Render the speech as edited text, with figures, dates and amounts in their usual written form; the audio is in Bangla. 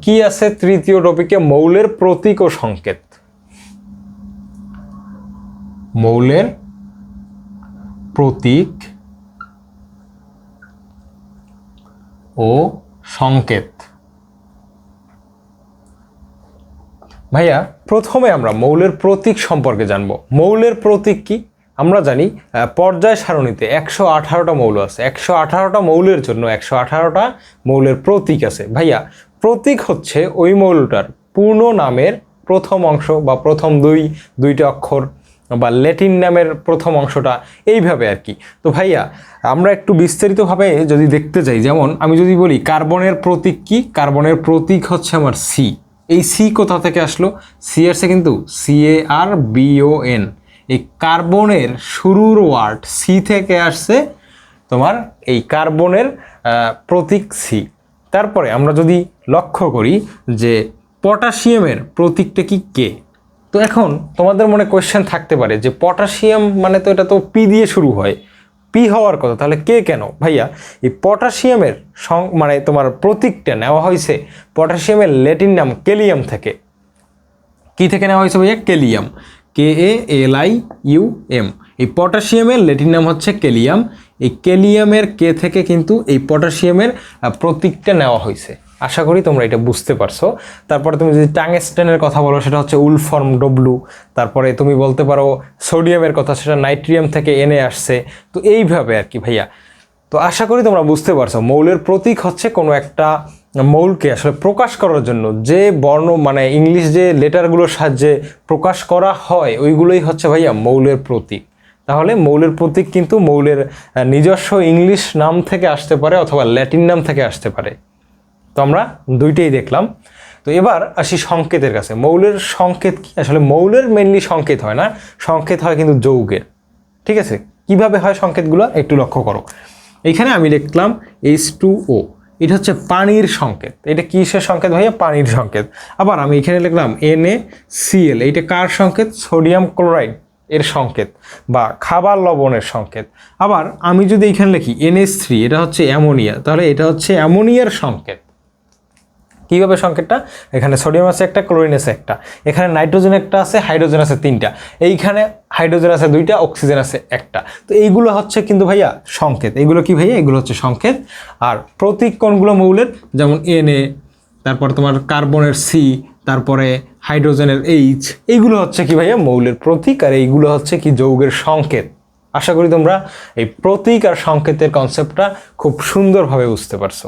কি আছে তৃতীয় টপিকে? মৌলের প্রতীক ও সংকেত। মৌলের প্রতীক ও সংকেত। ভাইয়া প্রথমে আমরা মৌলের প্রতীক সম্পর্কে জানবো। মৌলের প্রতীক কি? আমরা জানি পর্যায় সারণীতে 118টা মৌল আছে। 118টা মৌলের জন্য 118টা মৌলের প্রতীক আছে। ভাইয়া প্রতীক হচ্ছে ওই মৌলটার পূর্ণ নামের প্রথম অংশ বা প্রথম দুইটা অক্ষর বা ল্যাটিন নামের প্রথম অংশটা, এইভাবে আর কি। তো ভাইয়া আমরা একটু বিস্তারিতভাবে যদি দেখতে যাই, যেমন আমি যদি বলি কার্বনের প্রতীক কি? কার্বনের প্রতীক হচ্ছে আমার সি। এই সি কোথা থেকে আসলো? সি আসছে কিন্তু CARBON। এই কার্বনের শুরুর ওয়ার্ড সি থেকে আসছে তোমার এই কার্বনের প্রতীক সি। তারপরে আমরা যদি লক্ষ্য করি যে পটাশিয়ামের প্রতীকটা কি? কে। তো এখন তোমাদের মনে কোয়েশ্চেন থাকতে পারে যে পটাশিয়াম মানে তো এটা তো পি দিয়ে শুরু হয়, পি হওয়ার কথা, তাহলে কে কেন? ভাইয়া এই পটাশিয়ামের মানে তোমার প্রতীকটা নেওয়া হয়েছে পটাশিয়ামের ল্যাটিন নাম কেলিয়াম থেকে। কি থেকে নেওয়া হয়েছে ভাইয়া? কেলিয়াম, KALIUM। এই পটাশিয়ামের ল্যাটিন নাম হচ্ছে কেলিয়াম। এই কেলিয়ামের কে থেকে কিন্তু এই পটাশিয়ামের প্রতীকটা নেওয়া হয়েছে। আশা করি তোমরা এটা বুঝতে পারছো। তারপরে তুমি যদি টাংস্টেনের কথা বলো সেটা হচ্ছে উলফর্ম ডব্লু। তারপরে তুমি বলতে পারো সোডিয়ামের কথা, সেটা নাইট্রিয়াম থেকে এনে আসছে। তো এইভাবে আর কি ভাইয়া। তো আশা করি তোমরা বুঝতে পারছো মৌলের প্রতীক হচ্ছে কোনো একটা মৌলকে আসলে প্রকাশ করার জন্য যে বর্ণ মানে ইংলিশ যে লেটারগুলোর সাহায্যে প্রকাশ করা হয় ওইগুলোই হচ্ছে ভাইয়া মৌলের প্রতীক। তাহলে মৌলের প্রতীক কিন্তু মৌলের নিজস্ব ইংলিশ নাম থেকে আসতে পারে অথবা ল্যাটিন নাম থেকে আসতে পারে। তো আমরা দুইটাই দেখলাম। তো এবার আসি সংকেতের কাছে। মৌলের সংকেত কি? আসলে মৌলের মেইনলি সংকেত হয় না, সংকেত হয় কিন্তু যৌগের। ঠিক আছে, কিভাবে হয় সংকেতগুলো একটু লক্ষ্য করো। এইখানে আমি লিখলাম H2O, এটা হচ্ছে পানির সংকেত। এটা কিসের সংকেত ভাইয়া? পানির সংকেত। আবার আমি এখানে লিখলাম NaCl, এইটা কার সংকেত? সোডিয়াম ক্লোরাইড এর সংকেত বা খাবার লবণের সংকেত। আবার আমি যদি এখানে লিখি NH3, এটা হচ্ছে অ্যামোনিয়া, তাহলে এটা হচ্ছে অ্যামোনিয়ার সংকেত। কীভাবে সংকেতটা? এখানে সোডিয়াম আছে একটা, ক্লোরিন আছে একটা, এখানে নাইট্রোজেন একটা আছে, হাইড্রোজেন আছে তিনটা, এইখানে হাইড্রোজেন আছে দুইটা, অক্সিজেন আছে একটা। তো এইগুলো হচ্ছে কিন্তু ভাইয়া সংকেত। এগুলো কি ভাইয়া? এগুলো হচ্ছে সংকেত। আর প্রতীক কোনগুলো মৌলের? যেমন Na, তারপর তোমার কার্বনের C, তারপরে হাইড্রোজেনের H, এইগুলো হচ্ছে কি ভাইয়া? মৌলের প্রতীক। আর এইগুলো হচ্ছে কি? যৌগের সংকেত। আশা করি তোমরা এই প্রতীক আর সংকেতের কনসেপ্টটা খুব সুন্দরভাবে বুঝতে পারছো।